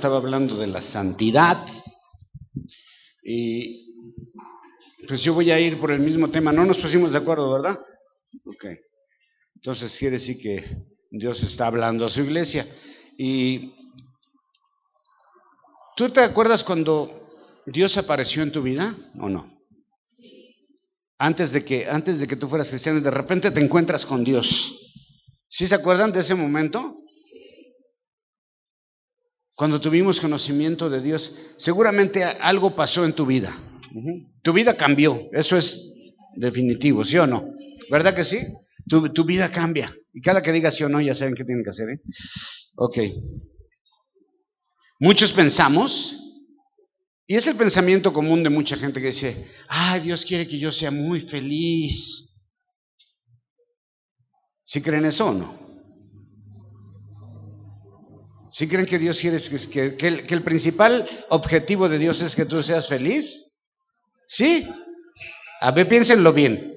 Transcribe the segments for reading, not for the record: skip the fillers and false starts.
estaba hablando de la santidad. Y pues yo voy a ir por el mismo tema. No nos pusimos de acuerdo, ¿verdad? Ok. Entonces quiere decir que Dios está hablando a su iglesia. Y ¿tú te acuerdas cuando Dios apareció en tu vida o no? Antes de que tú fueras cristiano, de repente te encuentras con Dios. ¿Sí se acuerdan de ese momento? Cuando tuvimos conocimiento de Dios, seguramente algo pasó en tu vida. Tu vida cambió, eso es definitivo, ¿sí o no? ¿Verdad que sí? Tu vida cambia. Y cada que diga sí o no, ya saben qué tienen que hacer, ¿eh? Ok. Muchos pensamos, y es el pensamiento común de mucha gente que dice, Dios quiere que yo sea muy feliz. ¿Sí creen eso o no? ¿Sí creen que Dios quiere que el principal objetivo de Dios es que tú seas feliz? ¿Sí? A ver, piénsenlo bien.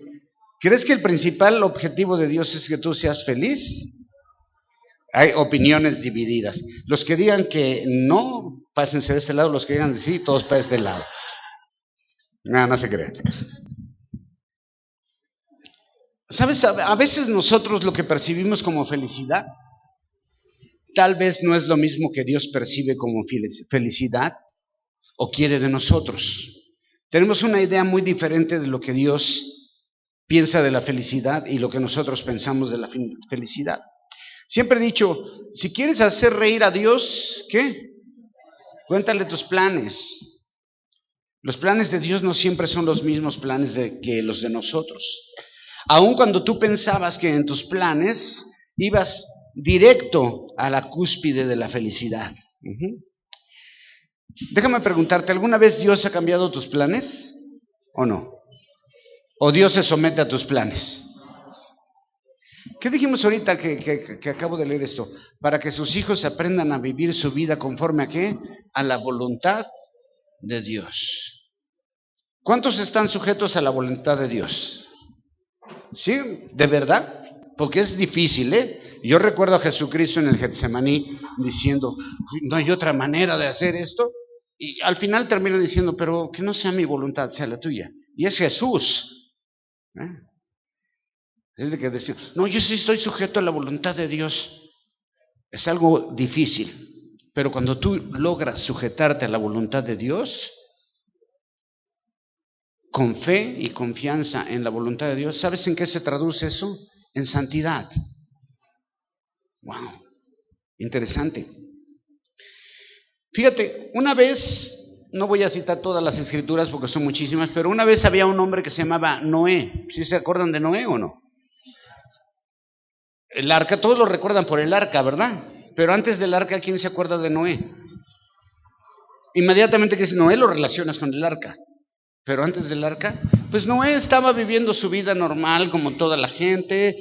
¿Crees que el principal objetivo de Dios es que tú seas feliz? Hay opiniones divididas. Los que digan que no, pásense de este lado. Los que digan que sí, todos para este lado. No se crean. ¿Sabes? A veces nosotros lo que percibimos como felicidad, tal vez no es lo mismo que Dios percibe como felicidad o quiere de nosotros. Tenemos una idea muy diferente de lo que Dios piensa de la felicidad y lo que nosotros pensamos de la felicidad. Siempre he dicho, si quieres hacer reír a Dios, ¿qué? Cuéntale tus planes. Los planes de Dios no siempre son los mismos planes que los de nosotros. Aun cuando tú pensabas que en tus planes ibas directo a la cúspide de la felicidad. Déjame preguntarte, ¿alguna vez Dios ha cambiado tus planes o no? ¿O Dios se somete a tus planes? ¿Qué dijimos ahorita que acabo de leer esto? Para que sus hijos aprendan a vivir su vida conforme a ¿qué? A la voluntad de Dios. ¿Cuántos están sujetos a la voluntad de Dios? ¿Sí? ¿De verdad? Porque es difícil, ¿eh? Yo recuerdo a Jesucristo en el Getsemaní diciendo, no hay otra manera de hacer esto. Y al final termina diciendo, pero que no sea mi voluntad, sea la tuya. Y es Jesús. Es de que decir, no, yo sí estoy sujeto a la voluntad de Dios. Es algo difícil. Pero cuando tú logras sujetarte a la voluntad de Dios, con fe y confianza en la voluntad de Dios, ¿sabes en qué se traduce eso? En santidad. Wow, interesante. Fíjate, una vez, no voy a citar todas las escrituras porque son muchísimas, pero una vez había un hombre que se llamaba Noé. ¿Sí se acuerdan de Noé o no? El arca, todos lo recuerdan por el arca, ¿verdad? Pero antes del arca, ¿quién se acuerda de Noé? Inmediatamente que dice Noé lo relacionas con el arca. Pero antes del arca, pues Noé estaba viviendo su vida normal como toda la gente,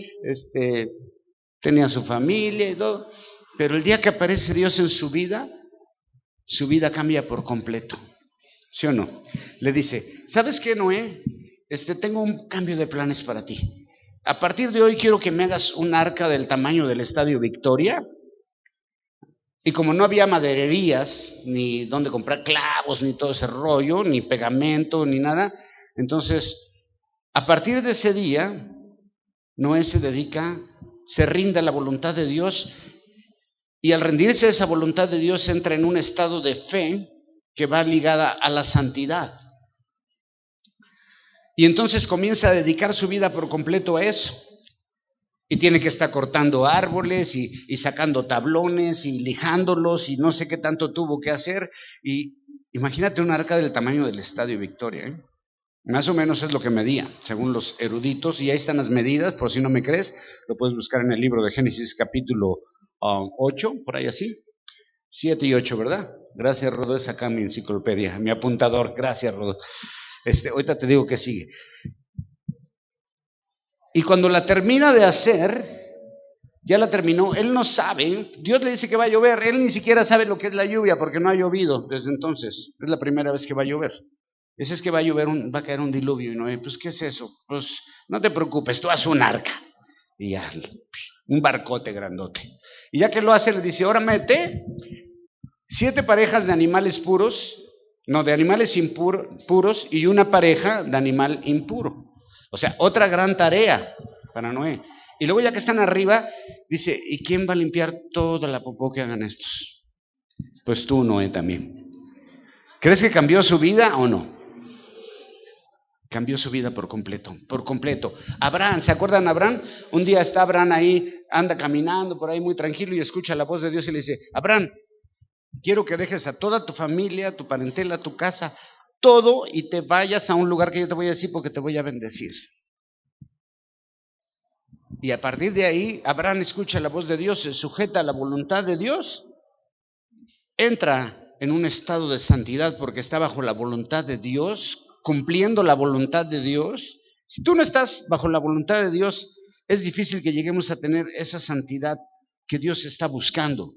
tenía su familia y todo. Pero el día que aparece Dios en su vida cambia por completo. ¿Sí o no? Le dice, ¿sabes qué, Noé? Tengo un cambio de planes para ti. A partir de hoy quiero que me hagas un arca del tamaño del Estadio Victoria. Y como no había madererías, ni dónde comprar clavos, ni todo ese rollo, ni pegamento, ni nada, entonces, a partir de ese día, Noé se rinde a la voluntad de Dios, y al rendirse a esa voluntad de Dios entra en un estado de fe que va ligada a la santidad. Y entonces comienza a dedicar su vida por completo a eso. Y tiene que estar cortando árboles y sacando tablones y lijándolos y no sé qué tanto tuvo que hacer. Y imagínate un arca del tamaño del Estadio Victoria, ¿eh? Más o menos es lo que medía, según los eruditos. Y ahí están las medidas, por si no me crees, lo puedes buscar en el libro de Génesis capítulo 8, por ahí así. 7 y 8, ¿verdad? Gracias, Rodo, es acá mi enciclopedia, mi apuntador. Gracias, Rodo. Ahorita te digo qué sigue. Y cuando la termina de hacer, ya la terminó, él no sabe, Dios le dice que va a llover, él ni siquiera sabe lo que es la lluvia porque no ha llovido desde entonces, es la primera vez que va a llover. Ese es que va a llover, va a caer un diluvio. Y Noé, pues ¿qué es eso? Pues no te preocupes, tú haz un arca. Y ya, un barcote grandote. Y ya que lo hace, le dice, ahora mete 7 parejas de animales puros, no, de animales puros y una pareja de animal impuro. O sea, otra gran tarea para Noé. Y luego ya que están arriba, dice, ¿y quién va a limpiar toda la popó que hagan estos? Pues tú, Noé, también. ¿Crees que cambió su vida o no? Cambió su vida por completo, por completo. Abraham, ¿se acuerdan de Abraham? Un día está Abraham ahí, anda caminando por ahí muy tranquilo y escucha la voz de Dios y le dice, Abraham, quiero que dejes a toda tu familia, tu parentela, tu casa, todo y te vayas a un lugar que yo te voy a decir porque te voy a bendecir. Y a partir de ahí, Abraham escucha la voz de Dios, se sujeta a la voluntad de Dios, entra en un estado de santidad porque está bajo la voluntad de Dios, cumpliendo la voluntad de Dios. Si tú no estás bajo la voluntad de Dios, es difícil que lleguemos a tener esa santidad que Dios está buscando.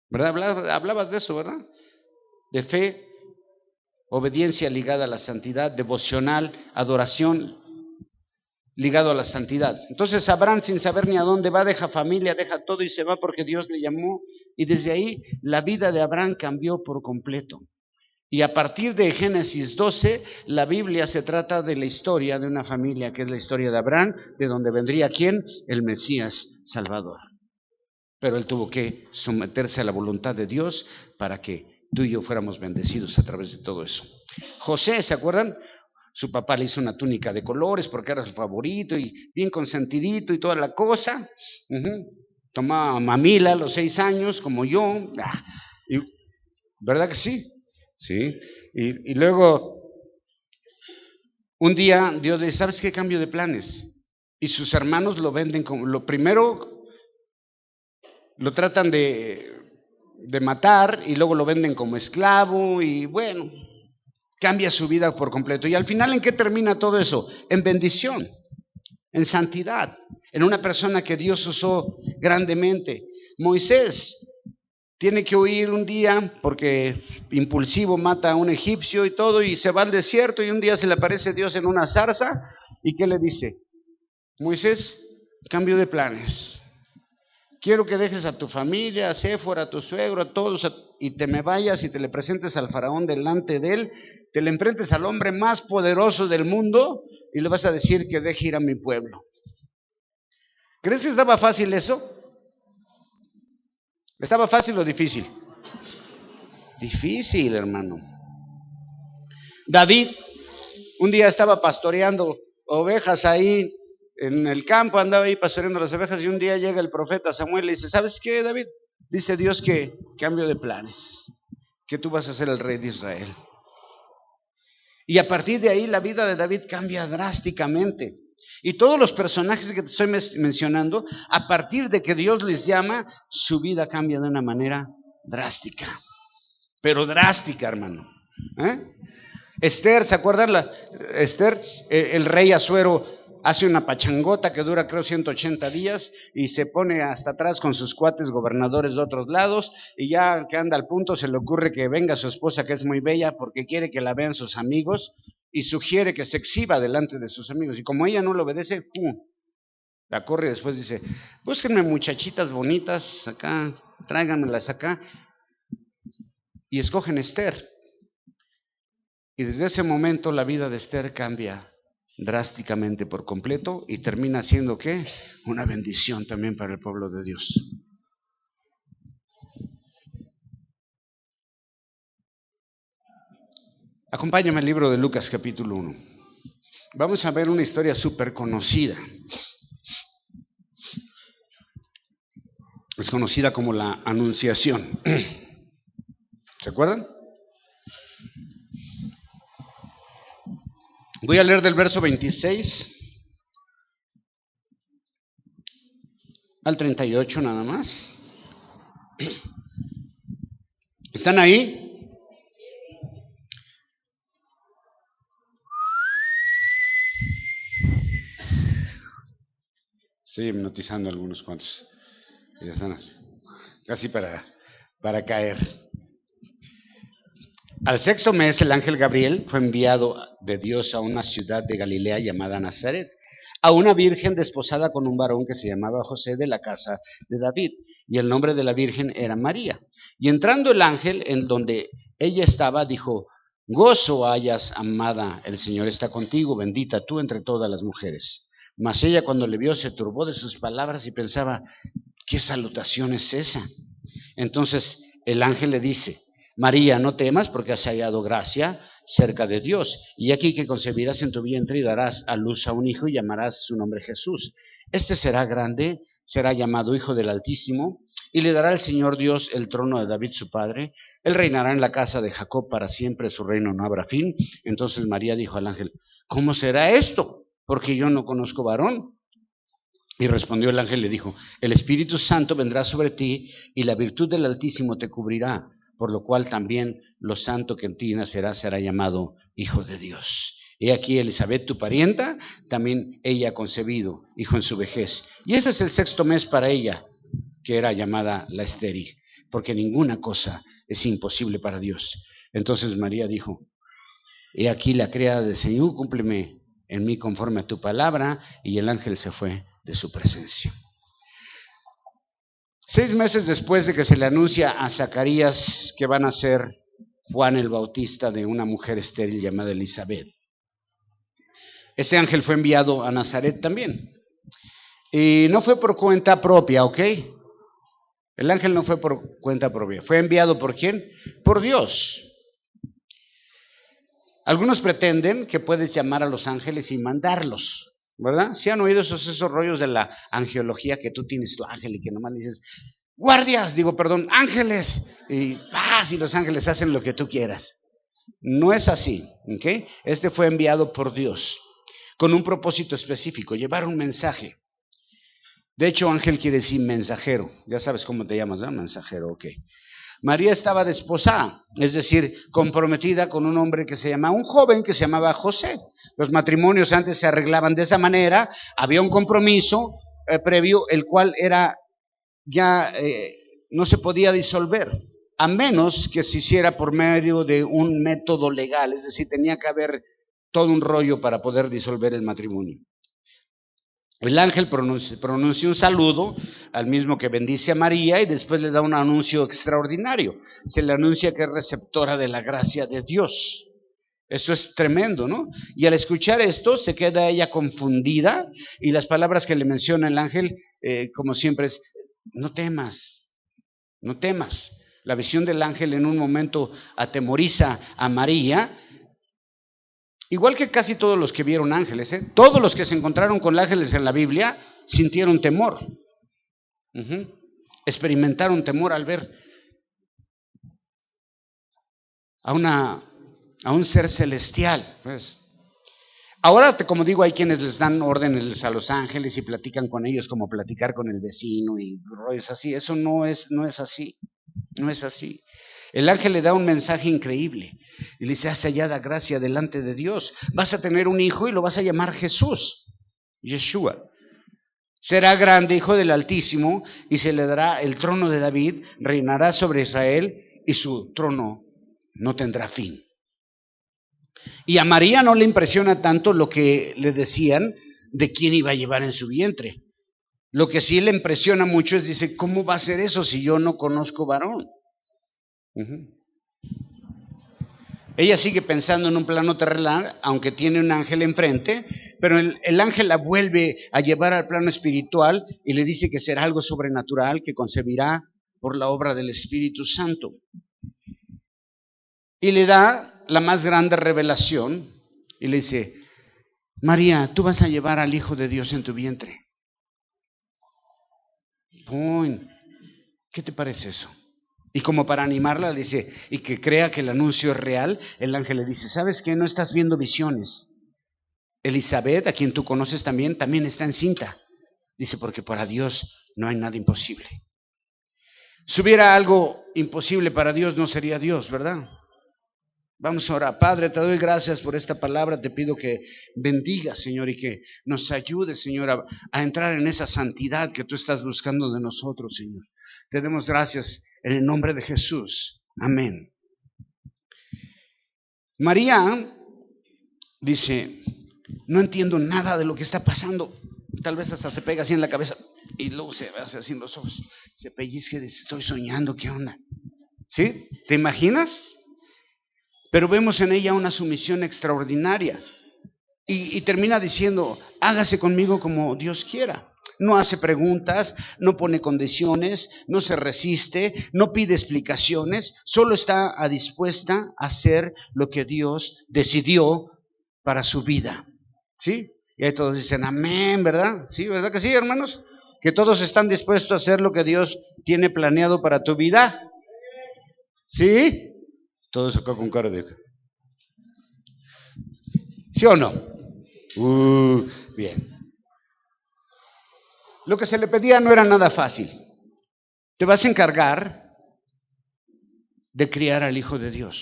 ¿Verdad? Hablabas de eso, ¿verdad? De fe, obediencia ligada a la santidad, devocional, adoración ligado a la santidad. Entonces Abraham, sin saber ni a dónde va, deja familia, deja todo y se va porque Dios le llamó. Y desde ahí la vida de Abraham cambió por completo. Y a partir de Génesis 12, la Biblia se trata de la historia de una familia, que es la historia de Abraham, de donde vendría ¿quién? El Mesías Salvador. Pero él tuvo que someterse a la voluntad de Dios para que tú y yo fuéramos bendecidos a través de todo eso. José, ¿se acuerdan? Su papá le hizo una túnica de colores porque era su favorito y bien consentidito y toda la cosa. Tomaba mamila a los 6 años, como yo. ¿Verdad que sí? Sí. Y luego, un día Dios le dice, ¿sabes qué? Cambio de planes. Y sus hermanos lo venden como, lo primero lo tratan de matar y luego lo venden como esclavo y bueno, cambia su vida por completo. Y al final, ¿en qué termina todo eso? En bendición, en santidad, en una persona que Dios usó grandemente. Moisés tiene que huir un día porque impulsivo mata a un egipcio y todo y se va al desierto y un día se le aparece Dios en una zarza y ¿qué le dice? Moisés, cambio de planes. Quiero que dejes a tu familia, a Séfora, a tu suegro, a todos y te me vayas y te le presentes al faraón delante de él, te le enfrentes al hombre más poderoso del mundo y le vas a decir que deje ir a mi pueblo. ¿Crees que estaba fácil eso? ¿Estaba fácil o difícil? Difícil, hermano. David un día estaba pastoreando ovejas ahí en el campo, andaba ahí pastoreando las ovejas y un día llega el profeta Samuel y le dice, ¿sabes qué, David? Dice Dios que cambio de planes, que tú vas a ser el rey de Israel. Y a partir de ahí la vida de David cambia drásticamente. Y todos los personajes que te estoy mencionando, a partir de que Dios les llama, su vida cambia de una manera drástica. Pero drástica, hermano. Esther, ¿se acuerdan? Esther, el rey Asuero hace una pachangota que dura creo 180 días y se pone hasta atrás con sus cuates gobernadores de otros lados y ya que anda al punto se le ocurre que venga su esposa que es muy bella porque quiere que la vean sus amigos y sugiere que se exhiba delante de sus amigos y como ella no le obedece, la corre y después dice, búsquenme muchachitas bonitas acá, tráiganmelas acá y escogen Esther. Y desde ese momento la vida de Esther cambia drásticamente por completo y termina siendo ¿qué? Una bendición también para el pueblo de Dios. Acompáñame al libro de Lucas capítulo 1. Vamos a ver una historia súper conocida. Es conocida como la Anunciación. ¿Se acuerdan? Voy a leer del verso 26 al 38 nada más. ¿Están ahí? Estoy hipnotizando a algunos cuantos. Ya están así, casi para caer. Al 6º mes, el ángel Gabriel fue enviado de Dios a una ciudad de Galilea llamada Nazaret, a una virgen desposada con un varón que se llamaba José, de la casa de David, y el nombre de la virgen era María. Y entrando el ángel en donde ella estaba, dijo: gozo hayas, amada, el Señor está contigo, bendita tú entre todas las mujeres. Mas ella, cuando le vio, se turbó de sus palabras y pensaba: ¿qué salutación es esa? Entonces el ángel le dice: María, no temas, porque has hallado gracia cerca de Dios, y aquí que concebirás en tu vientre y darás a luz a un hijo y llamarás su nombre Jesús. Este será grande, será llamado Hijo del Altísimo, y le dará el Señor Dios el trono de David su padre. Él reinará en la casa de Jacob para siempre, su reino no habrá fin. Entonces María dijo al ángel: ¿cómo será esto? Porque yo no conozco varón. Y respondió el ángel, le dijo: el Espíritu Santo vendrá sobre ti, y la virtud del Altísimo te cubrirá, por lo cual también lo santo que en ti nacerá será llamado Hijo de Dios. He aquí Elisabet, tu parienta, también ella ha concebido hijo en su vejez. Y este es el 6º mes para ella, que era llamada la estéril, porque ninguna cosa es imposible para Dios. Entonces María dijo: he aquí la criada del Señor, cúmpleme en mí conforme a tu palabra. Y el ángel se fue de su presencia. 6 meses después de que se le anuncia a Zacarías que van a ser Juan el Bautista de una mujer estéril llamada Elisabet, este ángel fue enviado a Nazaret también. Y no fue por cuenta propia, ¿ok? El ángel no fue por cuenta propia. ¿Fue enviado por quién? Por Dios. Algunos pretenden que puedes llamar a los ángeles y mandarlos, ¿verdad? ¿Sí han oído esos rollos de la angelología, que tú tienes tu ángel y que nomás le dices: ángeles, y vas, y los ángeles hacen lo que tú quieras? No es así, ¿ok? Este fue enviado por Dios con un propósito específico: llevar un mensaje. De hecho, ángel quiere decir mensajero. Ya sabes cómo te llamas, ¿no? Mensajero, ok. María estaba desposada, es decir, comprometida con un hombre que se llama, un joven que se llamaba José. Los matrimonios antes se arreglaban de esa manera, había un compromiso previo, el cual era ya no se podía disolver, a menos que se hiciera por medio de un método legal, es decir, tenía que haber todo un rollo para poder disolver el matrimonio. El ángel pronuncia un saludo al mismo que bendice a María, y después le da un anuncio extraordinario. Se le anuncia que es receptora de la gracia de Dios. Eso es tremendo, ¿no? Y al escuchar esto se queda ella confundida, y las palabras que le menciona el ángel, como siempre, es: no temas, no temas. La visión del ángel en un momento atemoriza a María, igual que casi todos los que vieron ángeles, ¿eh? Todos los que se encontraron con ángeles en la Biblia sintieron temor. Experimentaron temor al ver a un ser celestial, pues. Ahora, como digo, hay quienes les dan órdenes a los ángeles y platican con ellos como platicar con el vecino y rollos así. Eso no es así, no es así. El ángel le da un mensaje increíble y le dice: has hallada gracia delante de Dios, vas a tener un hijo y lo vas a llamar Jesús, Yeshua. Será grande, Hijo del Altísimo, y se le dará el trono de David, reinará sobre Israel y su trono no tendrá fin. Y a María no le impresiona tanto lo que le decían de quién iba a llevar en su vientre. Lo que sí le impresiona mucho es, dice: ¿cómo va a ser eso si yo no conozco varón? Ella sigue pensando en un plano terrenal, aunque tiene un ángel enfrente, pero el ángel la vuelve a llevar al plano espiritual y le dice que será algo sobrenatural, que concebirá por la obra del Espíritu Santo. Y le da la más grande revelación y le dice: María, tú vas a llevar al Hijo de Dios en tu vientre. ¿Qué te parece eso? Y como para animarla, le dice, y que crea que el anuncio es real, el ángel le dice: ¿sabes qué? No estás viendo visiones. Elisabet, a quien tú conoces también está encinta. Dice: porque para Dios no hay nada imposible. Si hubiera algo imposible para Dios, no sería Dios, ¿verdad? Vamos a orar. Padre, te doy gracias por esta palabra. Te pido que bendigas, Señor, y que nos ayudes, Señor, a entrar en esa santidad que tú estás buscando de nosotros, Señor. Te damos gracias en el nombre de Jesús. Amén. María dice: no entiendo nada de lo que está pasando. Tal vez hasta se pega así en la cabeza y luego se hace así en los ojos, se pellizca y dice, estoy soñando, ¿qué onda? ¿Sí? ¿Te imaginas? Pero vemos en ella una sumisión extraordinaria. Y termina diciendo, hágase conmigo como Dios quiera. No hace preguntas, no pone condiciones, no se resiste, no pide explicaciones, solo está dispuesta a hacer lo que Dios decidió para su vida. ¿Sí? Y ahí todos dicen, amén, ¿verdad? ¿Sí? ¿Verdad que sí, hermanos? Que todos están dispuestos a hacer lo que Dios tiene planeado para tu vida. ¿Sí? Todos acá con cara de... ¿Sí o no? Bien. Lo que se le pedía no era nada fácil. Te vas a encargar de criar al Hijo de Dios.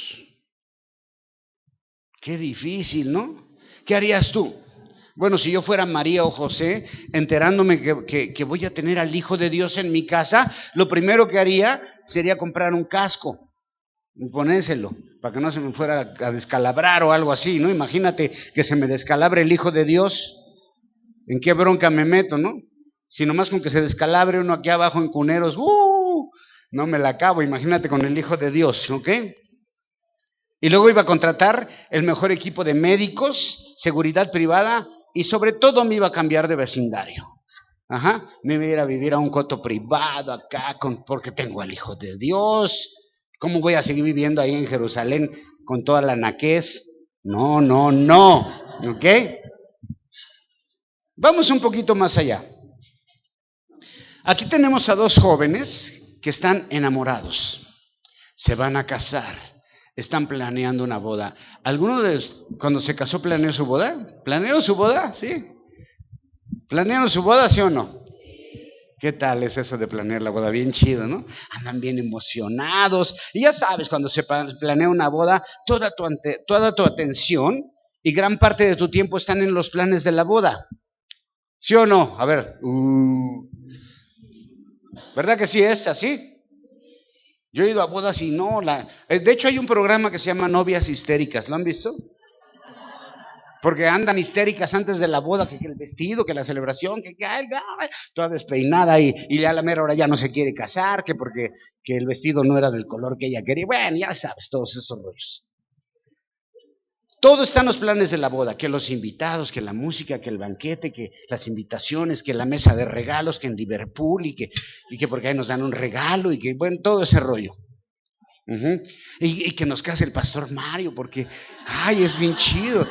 Qué difícil, ¿no? ¿Qué harías tú? Bueno, si yo fuera María o José, enterándome que voy a tener al Hijo de Dios en mi casa, lo primero que haría sería comprar un casco y ponérselo, para que no se me fuera a descalabrar o algo así, ¿no? Imagínate que se me descalabre el Hijo de Dios, ¿en qué bronca me meto, no? Si nomás con que se descalabre uno aquí abajo en Cuneros, no me la acabo, imagínate con el Hijo de Dios, ¿ok? Y luego iba a contratar el mejor equipo de médicos, seguridad privada, y sobre todo me iba a cambiar de vecindario. Ajá, me iba a ir a vivir a un coto privado acá, porque tengo al Hijo de Dios. ¿Cómo voy a seguir viviendo ahí en Jerusalén con toda la naquez? No, ¿ok? Vamos un poquito más allá. Aquí tenemos a dos jóvenes que están enamorados, se van a casar, están planeando una boda. ¿Alguno de ellos, cuando se casó, planeó su boda? ¿Planearon su boda? Sí. ¿Planearon su boda, sí o no? ¿Qué tal es eso de planear la boda? Bien chido, ¿no? Andan bien emocionados. Y ya sabes, cuando se planea una boda, toda tu atención y gran parte de tu tiempo están en los planes de la boda. ¿Sí o no? A ver. ¿Verdad que sí es así? Yo he ido a bodas y no, de hecho hay un programa que se llama Novias Histéricas, ¿lo han visto? Porque andan histéricas antes de la boda, que el vestido, que la celebración, que toda despeinada y ya a la mera hora ya no se quiere casar, que porque que el vestido no era del color que ella quería. Bueno, ya sabes, todos esos rollos. Todo está en los planes de la boda, que los invitados, que la música, que el banquete, que las invitaciones, que la mesa de regalos, que en Liverpool y que porque ahí nos dan un regalo y que, bueno, todo ese rollo. Y que nos case el pastor Mario porque, es bien chido.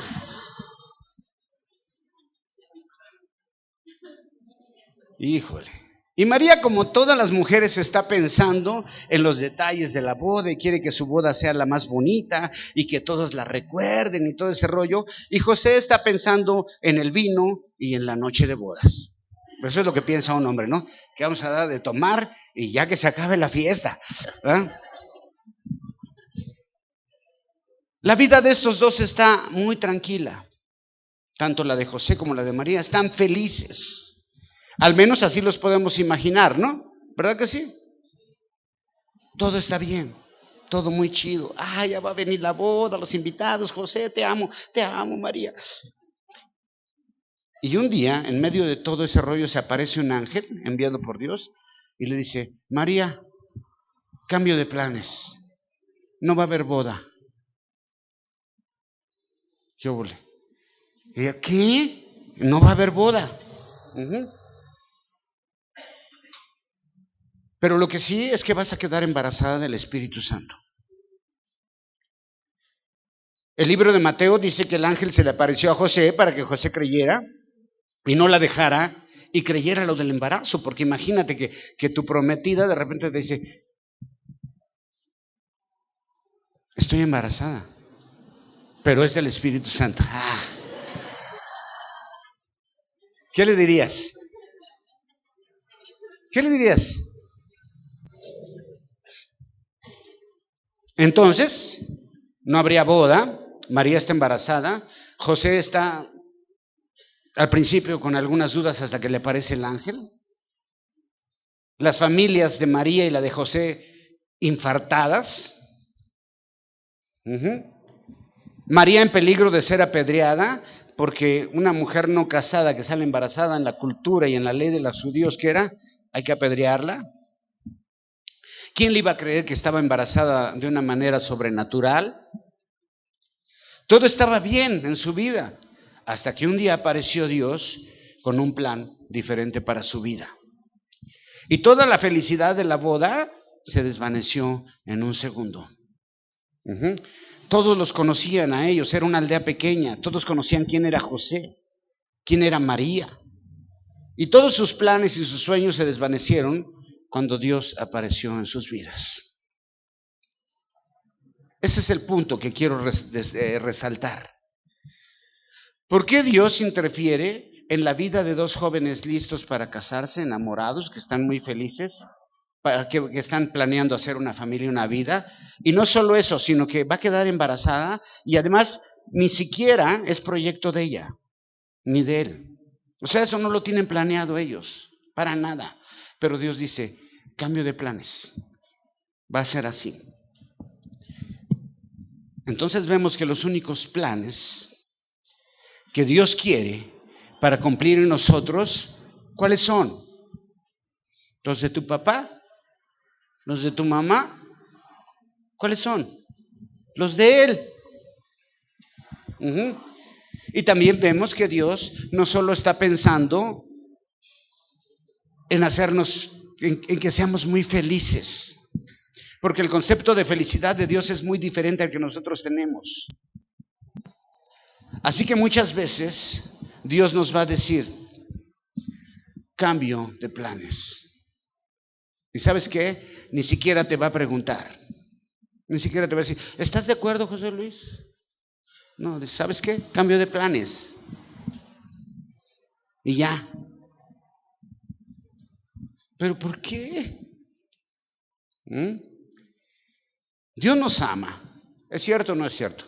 Híjole. Y María, como todas las mujeres, está pensando en los detalles de la boda y quiere que su boda sea la más bonita y que todos la recuerden y todo ese rollo. Y José está pensando en el vino y en la noche de bodas. Eso es lo que piensa un hombre, ¿no? Que vamos a dar de tomar y ya que se acabe la fiesta, ¿verdad? La vida de estos dos está muy tranquila. Tanto la de José como la de María están felices. Al menos así los podemos imaginar, ¿no? ¿Verdad que sí? Todo está bien, todo muy chido. Ya va a venir la boda, los invitados, José, te amo, María. Y un día, en medio de todo ese rollo, se aparece un ángel enviado por Dios y le dice, María, cambio de planes, no va a haber boda. Yo volé. ¿Qué? No va a haber boda. Pero lo que sí es que vas a quedar embarazada del Espíritu Santo. El libro de Mateo dice que el ángel se le apareció a José para que José creyera y no la dejara y creyera lo del embarazo, porque imagínate que tu prometida de repente te dice, estoy embarazada, pero es del Espíritu Santo. ¿Qué le dirías? ¿Qué le dirías? Entonces, no habría boda, María está embarazada, José está al principio con algunas dudas hasta que le aparece el ángel. Las familias de María y la de José infartadas. María en peligro de ser apedreada porque una mujer no casada que sale embarazada en la cultura y en la ley de los judíos, ¿qué era? Hay que apedrearla. ¿Quién le iba a creer que estaba embarazada de una manera sobrenatural? Todo estaba bien en su vida, hasta que un día apareció Dios con un plan diferente para su vida. Y toda la felicidad de la boda se desvaneció en un segundo. Todos los conocían a ellos, era una aldea pequeña, todos conocían quién era José, quién era María. Y todos sus planes y sus sueños se desvanecieron cuando Dios apareció en sus vidas. Ese es el punto que quiero resaltar. ¿Por qué Dios interfiere en la vida de dos jóvenes listos para casarse, enamorados, que están muy felices, que están planeando hacer una familia y una vida? Y no solo eso, sino que va a quedar embarazada y además ni siquiera es proyecto de ella, ni de él. O sea, eso no lo tienen planeado ellos, para nada. Pero Dios dice, cambio de planes, va a ser así. Entonces vemos que los únicos planes que Dios quiere para cumplir en nosotros, ¿cuáles son? ¿Los de tu papá? ¿Los de tu mamá? ¿Cuáles son? Los de Él. Y también vemos que Dios no solo está pensando en hacernos, en que seamos muy felices, porque el concepto de felicidad de Dios es muy diferente al que nosotros tenemos. Así que muchas veces Dios nos va a decir, cambio de planes. ¿Y sabes qué? Ni siquiera te va a preguntar. Ni siquiera te va a decir, ¿estás de acuerdo, José Luis? No, ¿sabes qué? Cambio de planes. Y ya. ¿Pero por qué? Dios nos ama. ¿Es cierto o no es cierto?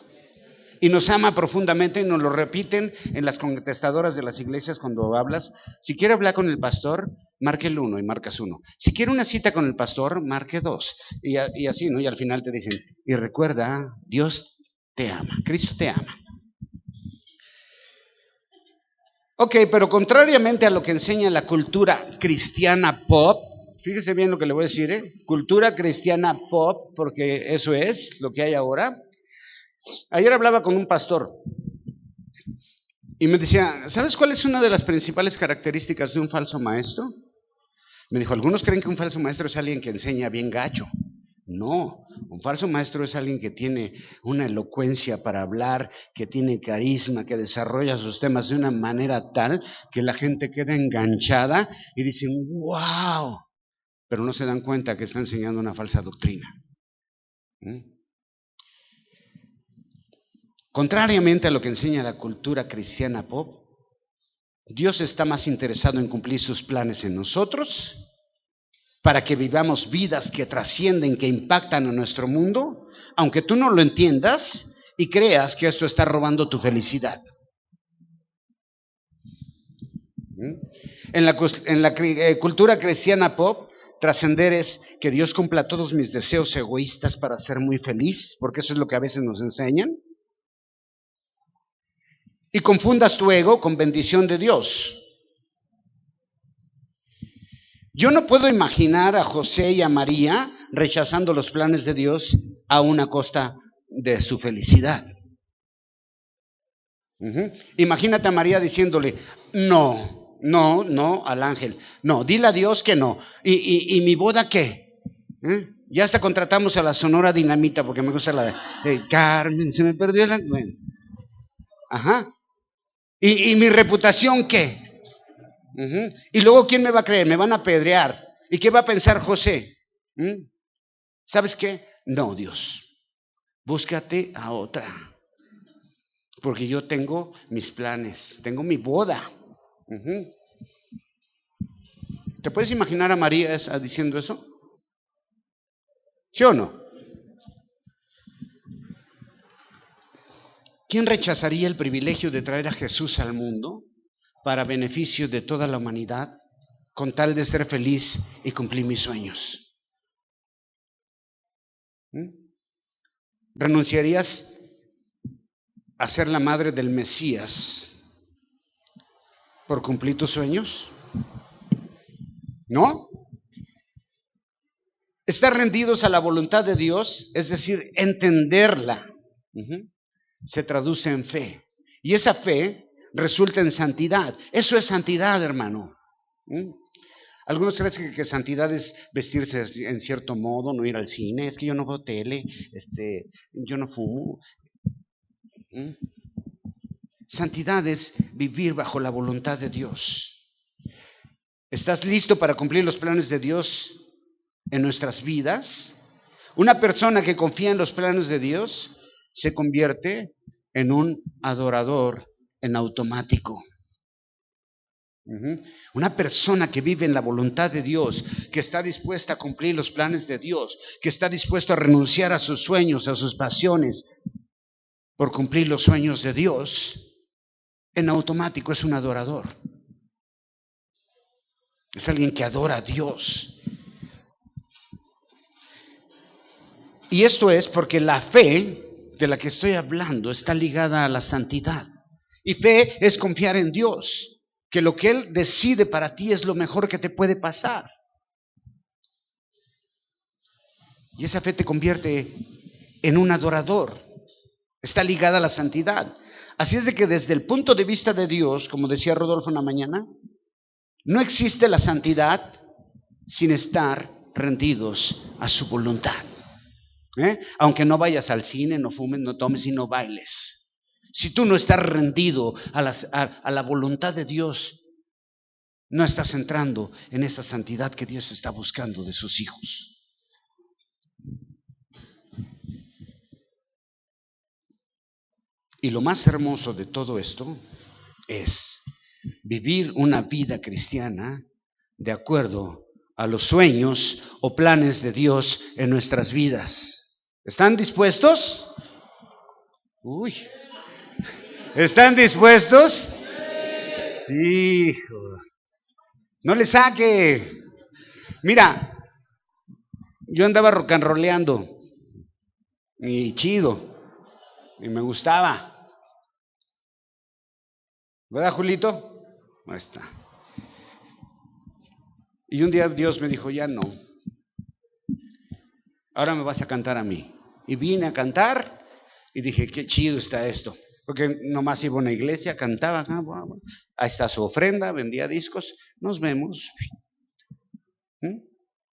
Y nos ama profundamente y nos lo repiten en las contestadoras de las iglesias cuando hablas. Si quiere hablar con el pastor, marque el 1 y marcas 1. Si quiere una cita con el pastor, marque 2. Y así, ¿no? Y al final te dicen, y recuerda, Dios te ama, Cristo te ama. Ok, pero contrariamente a lo que enseña la cultura cristiana pop, fíjese bien lo que le voy a decir, cultura cristiana pop, porque eso es lo que hay ahora. Ayer hablaba con un pastor y me decía, ¿sabes cuál es una de las principales características de un falso maestro? Me dijo, algunos creen que un falso maestro es alguien que enseña bien gacho. No, un falso maestro es alguien que tiene una elocuencia para hablar, que tiene carisma, que desarrolla sus temas de una manera tal que la gente queda enganchada y dicen, wow, pero no se dan cuenta que está enseñando una falsa doctrina. Contrariamente a lo que enseña la cultura cristiana pop, Dios está más interesado en cumplir sus planes en nosotros para que vivamos vidas que trascienden, que impactan en nuestro mundo, aunque tú no lo entiendas y creas que esto está robando tu felicidad. En la cultura cristiana pop, trascender es que Dios cumpla todos mis deseos egoístas para ser muy feliz, porque eso es lo que a veces nos enseñan. Y confundas tu ego con bendición de Dios. Yo no puedo imaginar a José y a María rechazando los planes de Dios a una costa de su felicidad. Imagínate a María diciéndole, no al ángel, no, dile a Dios que no. ¿Y mi boda qué? Ya hasta contratamos a la Sonora Dinamita porque me gusta la de Carmen, se me perdió la... Bueno. ¿Y mi reputación qué? Y luego, ¿quién me va a creer? Me van a apedrear. ¿Y qué va a pensar José? ¿Sabes qué? No, Dios, búscate a otra. Porque yo tengo mis planes, tengo mi boda. ¿Te puedes imaginar a María diciendo eso? ¿Sí o no? ¿Quién rechazaría el privilegio de traer a Jesús al mundo para beneficio de toda la humanidad, con tal de ser feliz y cumplir mis sueños? ¿Renunciarías a ser la madre del Mesías por cumplir tus sueños? ¿No? Estar rendidos a la voluntad de Dios, es decir, entenderla, se traduce en fe. Y esa fe resulta en santidad. Eso es santidad, hermano. Algunos creen que santidad es vestirse en cierto modo, no ir al cine, es que yo no veo tele, yo no fumo. Santidad es vivir bajo la voluntad de Dios. ¿Estás listo para cumplir los planes de Dios en nuestras vidas? Una persona que confía en los planes de Dios se convierte en un adorador en automático. Una persona que vive en la voluntad de Dios, que está dispuesta a cumplir los planes de Dios, que está dispuesto a renunciar a sus sueños, a sus pasiones, por cumplir los sueños de Dios, en automático es un adorador. Es alguien que adora a Dios. Y esto es porque la fe de la que estoy hablando está ligada a la santidad. Y fe es confiar en Dios, que lo que Él decide para ti es lo mejor que te puede pasar. Y esa fe te convierte en un adorador. Está ligada a la santidad. Así es de que desde el punto de vista de Dios, como decía Rodolfo en la mañana, no existe la santidad sin estar rendidos a su voluntad. Aunque no vayas al cine, no fumes, no tomes y no bailes. Si tú no estás rendido a la voluntad de Dios, no estás entrando en esa santidad que Dios está buscando de sus hijos. Y lo más hermoso de todo esto es vivir una vida cristiana de acuerdo a los sueños o planes de Dios en nuestras vidas. ¿Están dispuestos? Uy. ¿Están dispuestos? Sí. No le saque. Mira, yo andaba rock and rollando y chido, y me gustaba. ¿Verdad, Julito? Ahí está. Y un día Dios me dijo, ya no. Ahora me vas a cantar a mí. Y vine a cantar y dije, qué chido está esto. Porque nomás iba a una iglesia, cantaba, ahí está su ofrenda, vendía discos, nos vemos.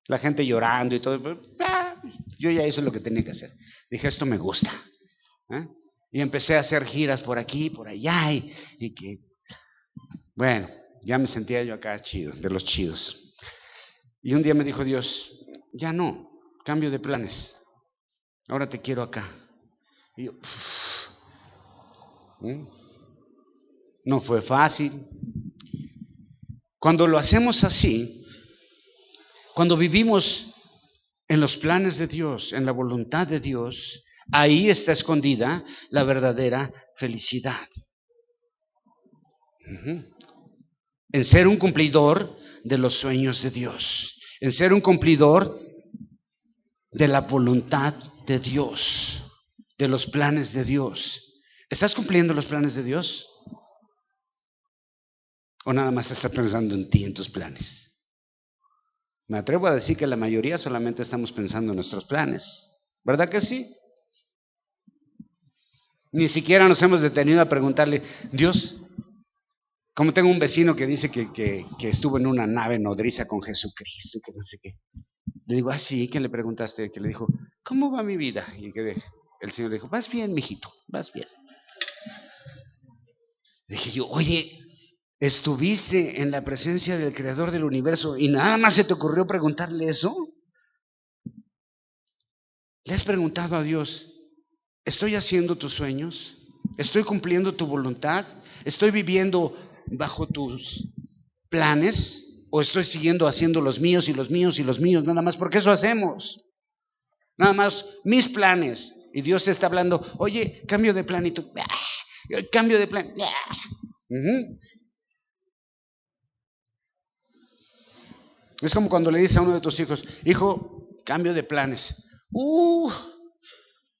La gente llorando y todo. Yo ya hice lo que tenía que hacer. Dije, esto me gusta. Y empecé a hacer giras por aquí, por allá, y que, bueno, ya me sentía yo acá chido, de los chidos. Y un día me dijo Dios, ya no, cambio de planes, ahora te quiero acá. Y yo, no fue fácil. Cuando lo hacemos así, cuando vivimos en los planes de Dios, en la voluntad de Dios, ahí está escondida la verdadera felicidad. En ser un cumplidor de los sueños de Dios, en ser un cumplidor de la voluntad de Dios, de los planes de Dios. ¿Estás cumpliendo los planes de Dios? ¿O nada más estás pensando en ti, en tus planes? Me atrevo a decir que la mayoría solamente estamos pensando en nuestros planes. ¿Verdad que sí? Ni siquiera nos hemos detenido a preguntarle, Dios, como tengo un vecino que dice que estuvo en una nave nodriza con Jesucristo, que no sé qué. Le digo, sí, ¿qué le preguntaste? Que le dijo, ¿cómo va mi vida? Y que el Señor dijo, vas bien, mijito, vas bien. Dije yo, oye, ¿estuviste en la presencia del Creador del universo y nada más se te ocurrió preguntarle eso? ¿Le has preguntado a Dios, estoy haciendo tus sueños? ¿Estoy cumpliendo tu voluntad? ¿Estoy viviendo bajo tus planes? ¿O estoy siguiendo haciendo los míos y los míos y los míos? Nada más, porque eso hacemos. Nada más, mis planes. Y Dios te está hablando, oye, cambio de plan y tú, cambio de plan. Es como cuando le dices a uno de tus hijos, hijo, cambio de planes.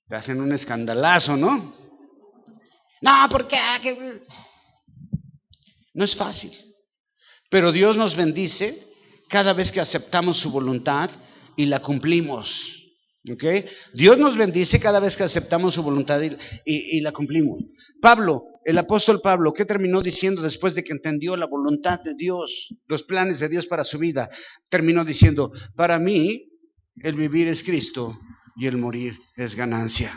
Te hacen un escandalazo, ¿no? No, ¿por qué? No es fácil. Pero Dios nos bendice cada vez que aceptamos su voluntad y la cumplimos. ¿Ok? Dios nos bendice cada vez que aceptamos su voluntad y la cumplimos. Pablo, el apóstol Pablo, ¿qué terminó diciendo después de que entendió la voluntad de Dios, los planes de Dios para su vida? Terminó diciendo, para mí el vivir es Cristo y el morir es ganancia.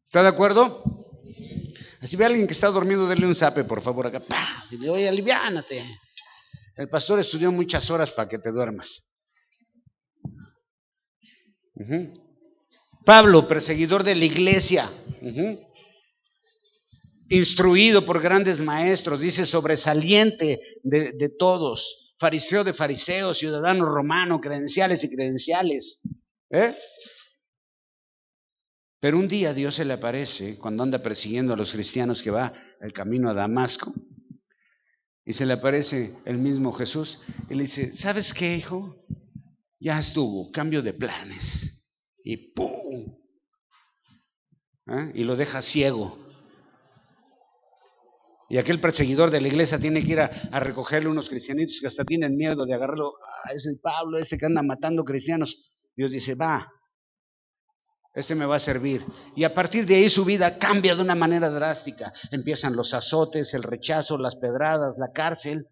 ¿Está de acuerdo? Si ve a alguien que está durmiendo, denle un zape, por favor, acá. ¡Pah! Dile, oye, aliviánate. El pastor estudió muchas horas para que te duermas. Pablo, perseguidor de la iglesia, instruido por grandes maestros, dice sobresaliente de todos, fariseo de fariseos, ciudadano romano, credenciales y credenciales. Pero un día Dios se le aparece cuando anda persiguiendo a los cristianos que va el camino a Damasco. Y se le aparece el mismo Jesús y le dice, ¿sabes qué, hijo? Ya estuvo, cambio de planes. Y ¡pum! Y lo deja ciego. Y aquel perseguidor de la iglesia tiene que ir a recogerle unos cristianitos que hasta tienen miedo de agarrarlo. Es el Pablo, que anda matando cristianos. Dios dice, va, me va a servir. Y a partir de ahí su vida cambia de una manera drástica. Empiezan los azotes, el rechazo, las pedradas, la cárcel.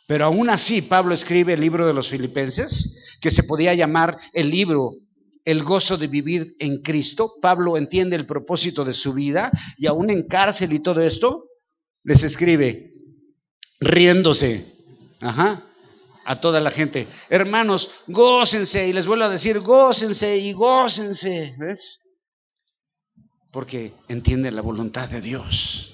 Pero aún así Pablo escribe el libro de los Filipenses, que se podía llamar el libro El gozo de vivir en Cristo. Pablo entiende el propósito de su vida y aún en cárcel y todo esto, les escribe riéndose a toda la gente. Hermanos, gócense, y les vuelvo a decir, gócense y gócense, ¿ves? Porque entienden la voluntad de Dios.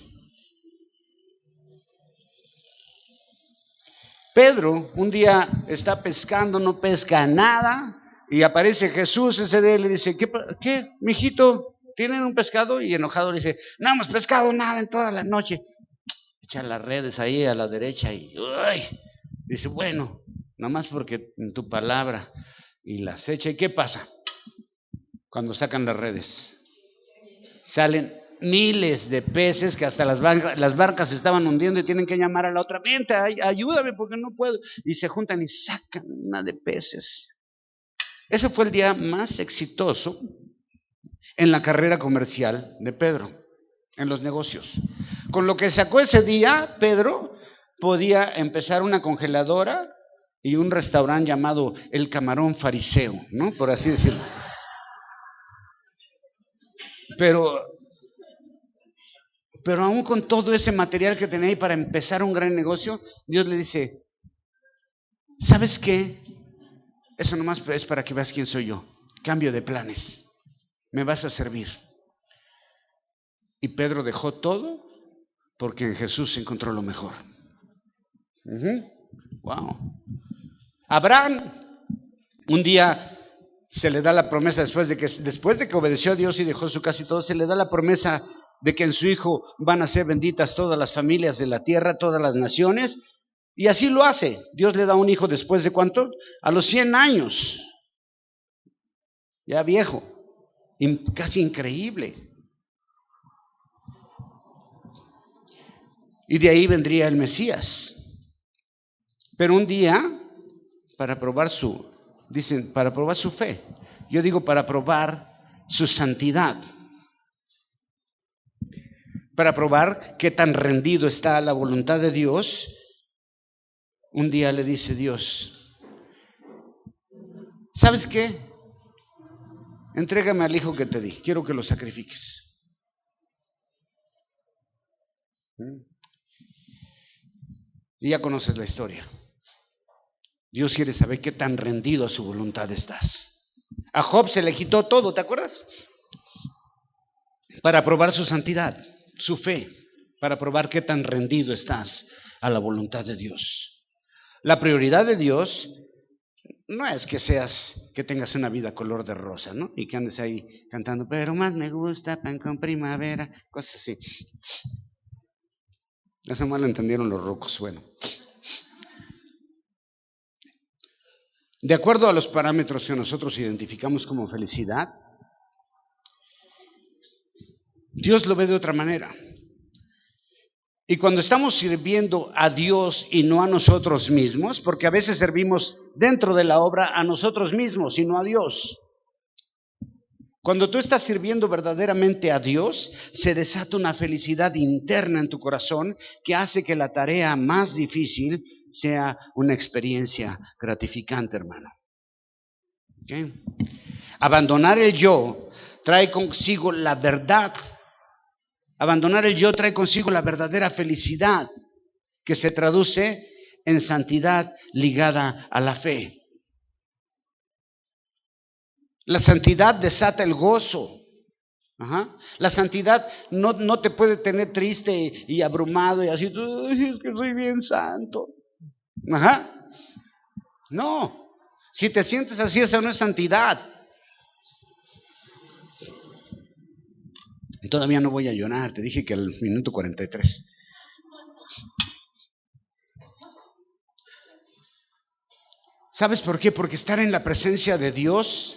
Pedro un día está pescando, no pesca nada, y aparece Jesús ese día y le dice, ¿qué, mijito? ¿Tienen un pescado? Y enojado le dice, no hemos pescado nada en toda la noche. Echa las redes ahí a la derecha y dice, bueno, nomás porque en tu palabra, y las echa. ¿Y qué pasa? Cuando sacan las redes, salen miles de peces que hasta las barcas se estaban hundiendo y tienen que llamar a la otra, vente, ayúdame porque no puedo. Y se juntan y sacan una de peces. Ese fue el día más exitoso en la carrera comercial de Pedro, en los negocios. Con lo que sacó ese día, Pedro podía empezar una congeladora y un restaurante llamado El Camarón Fariseo, ¿no? Por así decirlo. Pero aún con todo ese material que tenía ahí para empezar un gran negocio, Dios le dice, ¿sabes qué? Eso nomás es para que veas quién soy yo. Cambio de planes. Me vas a servir. Y Pedro dejó todo porque en Jesús se encontró lo mejor. Wow. Abraham, un día se le da la promesa después de que obedeció a Dios y dejó su casa y todo, se le da la promesa de que en su hijo van a ser benditas todas las familias de la tierra, todas las naciones, y así lo hace. Dios le da un hijo después de ¿cuánto? A los 100 años, ya viejo, casi increíble. Y de ahí vendría el Mesías. Pero un día, para probar su fe, yo digo para probar su santidad, para probar qué tan rendido está a la voluntad de Dios, un día le dice Dios, ¿sabes qué? Entrégame al hijo que te di, quiero que lo sacrifiques. Y ya conoces la historia. Dios quiere saber qué tan rendido a su voluntad estás. A Job se le quitó todo, ¿te acuerdas? Para probar su santidad, su fe, para probar qué tan rendido estás a la voluntad de Dios. La prioridad de Dios no es que tengas una vida color de rosa, ¿no? Y que andes ahí cantando, pero más me gusta pan con primavera, cosas así. Eso mal lo entendieron los rucos, bueno. De acuerdo a los parámetros que nosotros identificamos como felicidad, Dios lo ve de otra manera. Y cuando estamos sirviendo a Dios y no a nosotros mismos, porque a veces servimos dentro de la obra a nosotros mismos y no a Dios. Cuando tú estás sirviendo verdaderamente a Dios, se desata una felicidad interna en tu corazón que hace que la tarea más difícil sea una experiencia gratificante, hermano. ¿Okay? Abandonar el yo trae consigo la verdad. Abandonar el yo trae consigo la verdadera felicidad, que se traduce en santidad ligada a la fe. La santidad desata el gozo. Ajá. La santidad no te puede tener triste y abrumado y así, es que soy bien santo. Ajá. No, si te sientes así, esa no es santidad. Todavía no voy a llorar, te dije que al minuto 43. ¿Sabes por qué? Porque estar en la presencia de Dios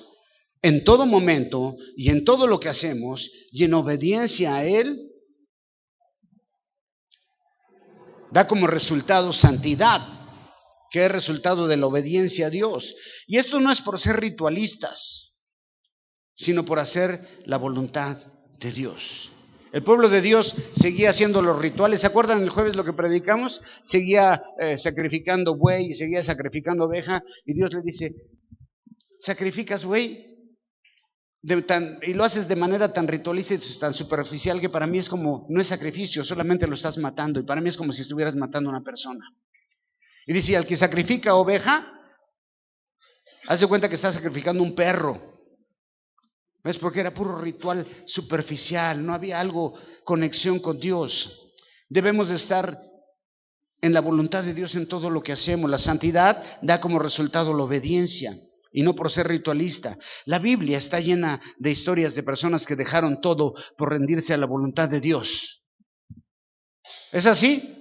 en todo momento y en todo lo que hacemos y en obediencia a Él da como resultado santidad, que es resultado de la obediencia a Dios. Y esto no es por ser ritualistas, sino por hacer la voluntad de Dios. El pueblo de Dios seguía haciendo los rituales. ¿Se acuerdan el jueves lo que predicamos? Seguía sacrificando buey y seguía sacrificando oveja. Y Dios le dice, ¿sacrificas buey? Y lo haces de manera tan ritualista y tan superficial que para mí es como, no es sacrificio, solamente lo estás matando. Y para mí es como si estuvieras matando a una persona. Y dice, al que sacrifica oveja, haz de cuenta que está sacrificando un perro. ¿Ves? Porque era puro ritual superficial, no había algo, conexión con Dios. Debemos de estar en la voluntad de Dios en todo lo que hacemos. La santidad da como resultado la obediencia, y no por ser ritualista. La Biblia está llena de historias de personas que dejaron todo por rendirse a la voluntad de Dios. ¿Es así?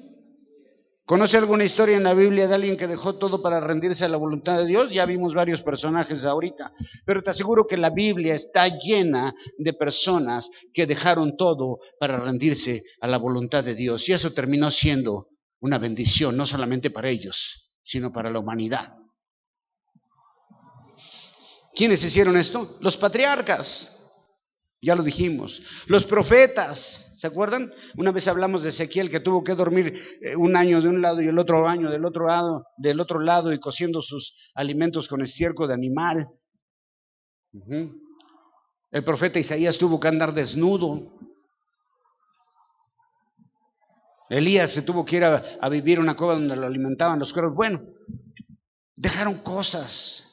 ¿Conoce alguna historia en la Biblia de alguien que dejó todo para rendirse a la voluntad de Dios? Ya vimos varios personajes ahorita, pero te aseguro que la Biblia está llena de personas que dejaron todo para rendirse a la voluntad de Dios, y eso terminó siendo una bendición, no solamente para ellos, sino para la humanidad. ¿Quiénes hicieron esto? Los patriarcas, ya lo dijimos. Los profetas, ¿se acuerdan? Una vez hablamos de Ezequiel que tuvo que dormir un año de un lado y el otro año del otro lado y cociendo sus alimentos con estiércol de animal. El profeta Isaías tuvo que andar desnudo. Elías se tuvo que ir a vivir en una cueva donde lo alimentaban los cuervos. Bueno, dejaron cosas.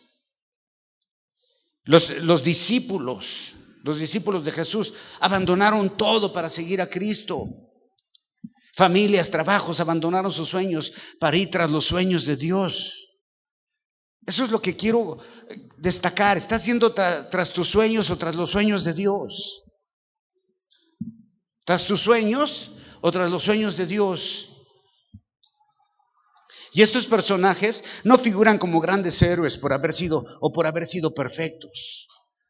Los discípulos de Jesús abandonaron todo para seguir a Cristo. Familias, trabajos, abandonaron sus sueños para ir tras los sueños de Dios. Eso es lo que quiero destacar. ¿Estás yendo tras tus sueños o tras los sueños de Dios? ¿Tras tus sueños o tras los sueños de Dios? Y estos personajes no figuran como grandes héroes por haber sido perfectos,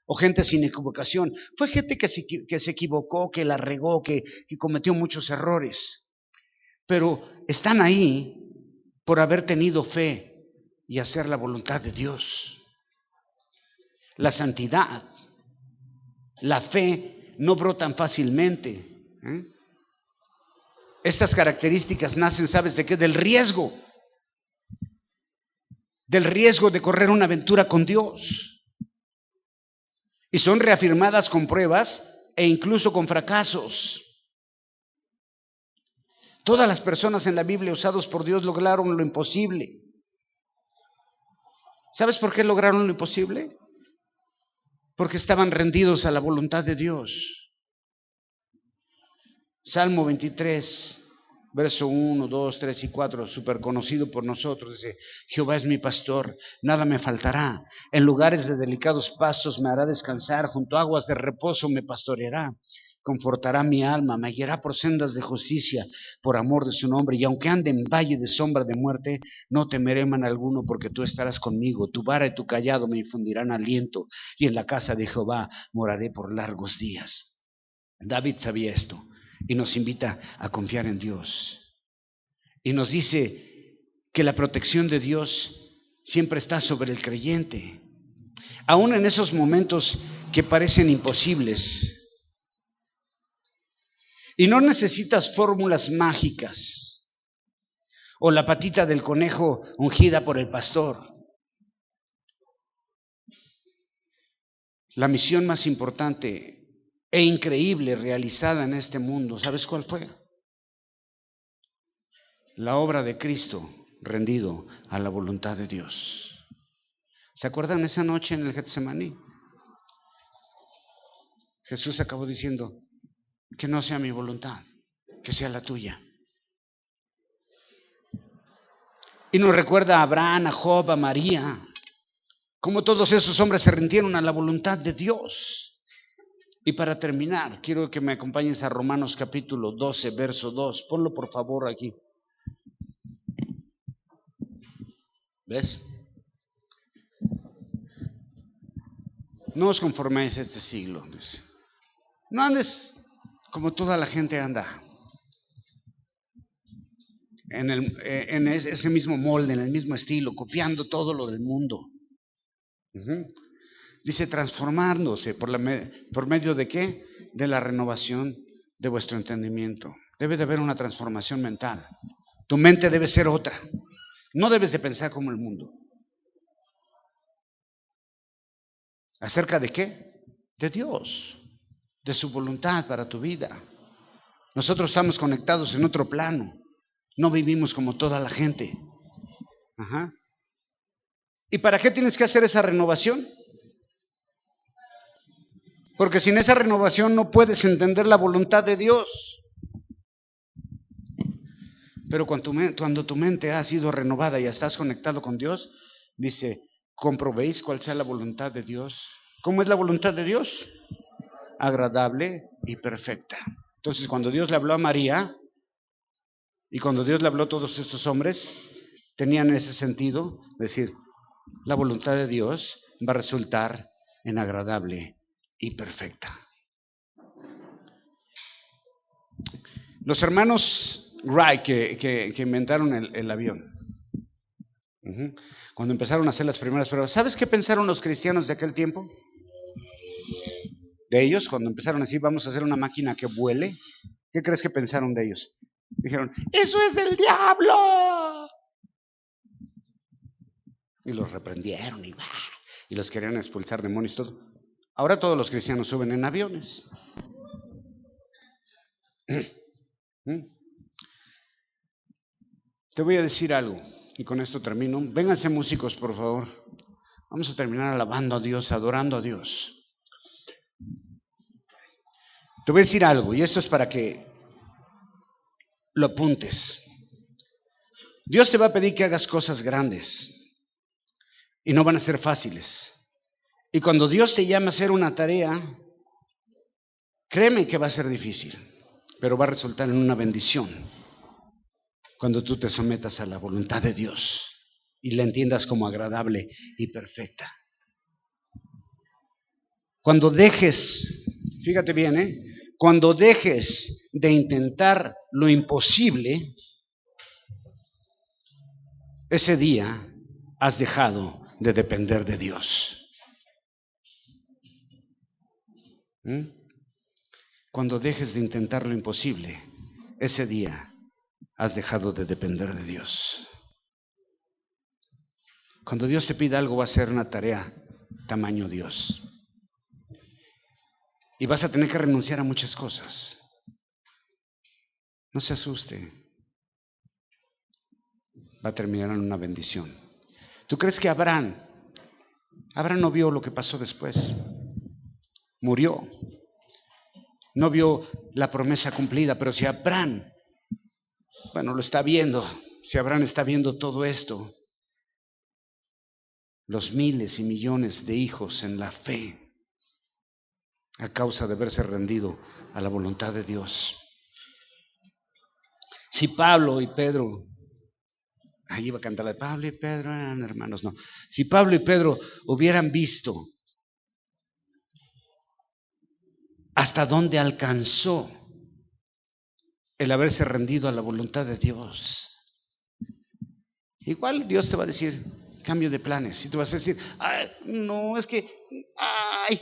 o gente sin equivocación. Fue gente que se equivocó, que la regó, que cometió muchos errores. Pero están ahí por haber tenido fe y hacer la voluntad de Dios. La santidad, la fe no brotan fácilmente. Estas características nacen, ¿sabes de qué? Del riesgo de correr una aventura con Dios. Y son reafirmadas con pruebas e incluso con fracasos. Todas las personas en la Biblia usados por Dios lograron lo imposible. ¿Sabes por qué lograron lo imposible? Porque estaban rendidos a la voluntad de Dios. Salmo 23, verso 1, 2, 3 y 4, súper conocido por nosotros, dice: Jehová es mi pastor, nada me faltará. En lugares de delicados pastos me hará descansar, junto a aguas de reposo me pastoreará. Confortará mi alma, me guiará por sendas de justicia, por amor de su nombre. Y aunque ande en valle de sombra de muerte, no temeré mal alguno, porque tú estarás conmigo. Tu vara y tu callado me infundirán aliento, y en la casa de Jehová moraré por largos días. David sabía esto y nos invita a confiar en Dios. Y nos dice que la protección de Dios siempre está sobre el creyente. Aún en esos momentos que parecen imposibles. Y no necesitas fórmulas mágicas o la patita del conejo ungida por el pastor. La misión más importante e increíble realizada en este mundo, ¿sabes cuál fue? La obra de Cristo rendido a la voluntad de Dios. ¿Se acuerdan esa noche en el Getsemaní? Jesús acabó diciendo, que no sea mi voluntad, que sea la tuya. Y nos recuerda a Abraham, a Job, a María, cómo todos esos hombres se rindieron a la voluntad de Dios. Y para terminar, quiero que me acompañes a Romanos capítulo 12, verso 2. Ponlo por favor aquí. ¿Ves? No os conforméis a este siglo. No andes como toda la gente anda. En ese mismo molde, en el mismo estilo, copiando todo lo del mundo. Dice transformándose por medio de ¿qué? De la renovación de vuestro entendimiento. Debe de haber una transformación mental. Tu mente debe ser otra. No debes de pensar como el mundo. ¿Acerca de qué? De Dios, de su voluntad para tu vida. Nosotros estamos conectados en otro plano. No vivimos como toda la gente. Ajá. ¿Y para qué tienes que hacer esa renovación? Porque sin esa renovación no puedes entender la voluntad de Dios. Pero cuando tu mente ha sido renovada y estás conectado con Dios, dice, comprobéis cuál sea la voluntad de Dios. ¿Cómo es la voluntad de Dios? Agradable y perfecta. Entonces, cuando Dios le habló a María, y cuando Dios le habló a todos estos hombres, tenían ese sentido, decir, la voluntad de Dios va a resultar en agradable y perfecta. Los hermanos Wright que inventaron el avión, cuando empezaron a hacer las primeras pruebas, ¿sabes qué pensaron los cristianos de aquel tiempo? De ellos, cuando empezaron así, vamos a hacer una máquina que vuele, ¿qué crees que pensaron de ellos? Dijeron, ¡eso es del diablo! Y los reprendieron y los querían expulsar demonios y todo. Ahora todos los cristianos suben en aviones. Te voy a decir algo, y con esto termino. Vénganse músicos, por favor. Vamos a terminar alabando a Dios, adorando a Dios. Te voy a decir algo, y esto es para que lo apuntes. Dios te va a pedir que hagas cosas grandes, y no van a ser fáciles. Y cuando Dios te llama a hacer una tarea, créeme que va a ser difícil, pero va a resultar en una bendición. Cuando tú te sometas a la voluntad de Dios y la entiendas como agradable y perfecta. Cuando dejes, fíjate bien, cuando dejes de intentar lo imposible, ese día has dejado de depender de Dios. Cuando dejes de intentar lo imposible, ese día has dejado de depender de Dios. Cuando Dios te pida algo, va a ser una tarea tamaño Dios. Y vas a tener que renunciar a muchas cosas. No se asuste. Va a terminar en una bendición. ¿Tú crees que Abraham no vio lo que pasó después? Murió. No vio la promesa cumplida, pero si Abraham, lo está viendo, si Abraham está viendo todo esto, los miles y millones de hijos en la fe, a causa de haberse rendido a la voluntad de Dios. Si Pablo y Pedro, ahí iba a cantar la de Pablo y Pedro eran hermanos, no. Si Pablo y Pedro hubieran visto hasta dónde alcanzó el haberse rendido a la voluntad de Dios. Igual Dios te va a decir, cambio de planes, y tú vas a decir, ay, no, es que, ay,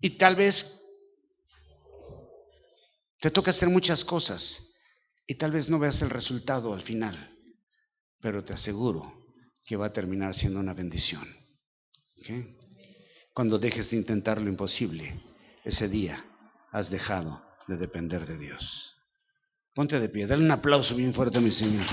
y tal vez te toca hacer muchas cosas, y tal vez no veas el resultado al final, pero te aseguro que va a terminar siendo una bendición. ¿Okay? Cuando dejes de intentar lo imposible, ese día has dejado de depender de Dios. Ponte de pie, dale un aplauso bien fuerte a mi Señor.